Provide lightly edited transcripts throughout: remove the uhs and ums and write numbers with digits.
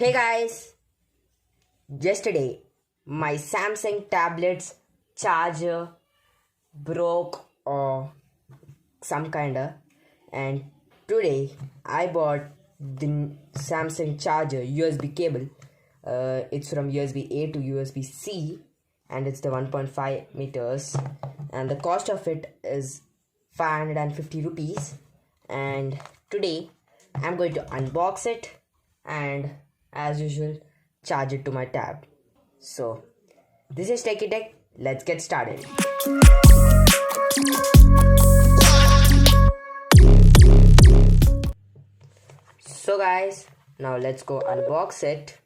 Hey guys, yesterday my Samsung tablet's charger broke or some kinda, and today I bought the Samsung charger USB cable. It's from USB A to USB C, and it's the 1.5 meters, and the cost of it is 550 rupees. And today I'm going to unbox it and, as usual, charge it to my tab. So this is Techie Tech. Let's get started. So guys, now let's go unbox it.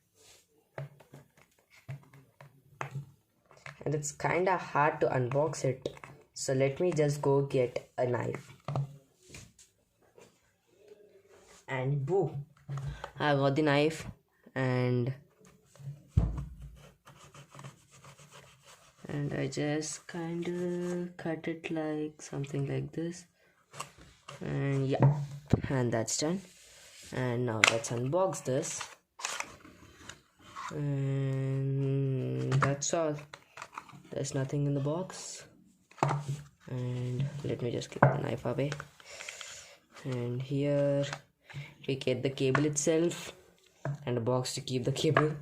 And it's kinda hard to unbox it, so let me just go get a knife. And boom, I got the knife, and I just kind of cut it like something like this, and yeah, and that's done. And now let's unbox this, and that's all. There's nothing in the box, and let me just keep the knife away. And here we get the cable itself and a box to keep the cable,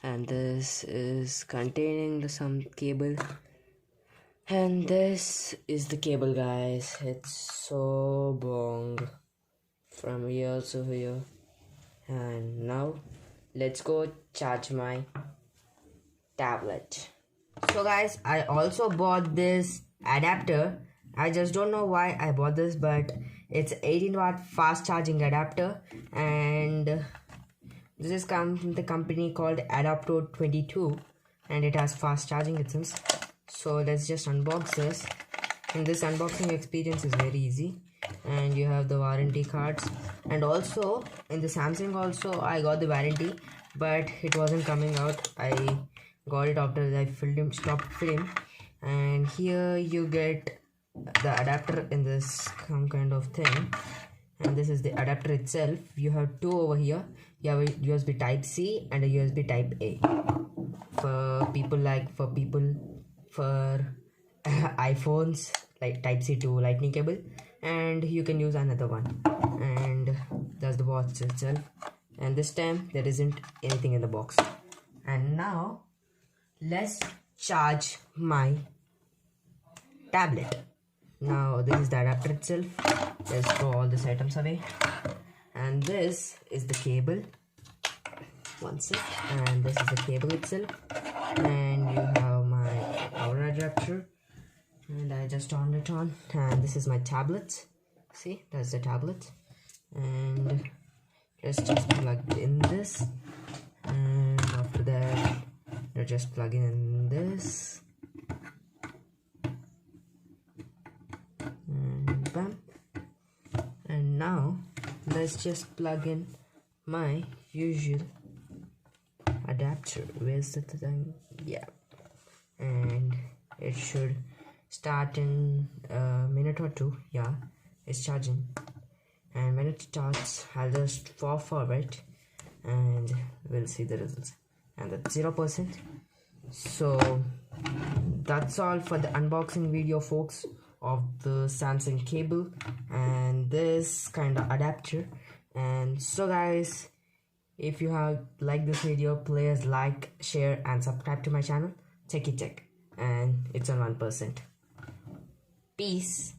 and this is containing some cable, and this is the cable, guys. It's so long from here to here. And now let's go charge my tablet. So guys, I also bought this adapter. I just don't know why I bought this, but it's 18-watt fast charging adapter, and this is come from the company called Adaptor 22, and it has fast charging, it seems. So let's just unbox this, and this unboxing experience is very easy. And you have the warranty cards, and also in the Samsung also I got the warranty, but it wasn't coming out. I got it after I stopped film. And here you get the adapter in this some kind of thing, and this is the adapter itself. You have two over here. You have a USB type C and a USB type A for iPhones, like type C to lightning cable, and you can use another one. And that's the box itself, and this time there isn't anything in the box. And now let's charge my tablet. Now this is the adapter itself. Let's throw all these items away, and this is the cable. One sec. And this is the cable itself, and you have my power adapter, and I just turned it on. And this is my tablet. See, that's the tablet. And let's just plug in this, and after that you're just plugging in this, and bam. And now let's just plug in my usual adapter. Where's the thing? Yeah, and it should start in a minute or two. Yeah, it's charging, and when it starts I'll just fast forward and we'll see the results, and that's 0%. So that's all for the unboxing video, folks, of the Samsung cable and this kind of adapter. And so guys, if you have liked this video, please like, share and subscribe to my channel, Techie Tech, and it's on 1%. Peace.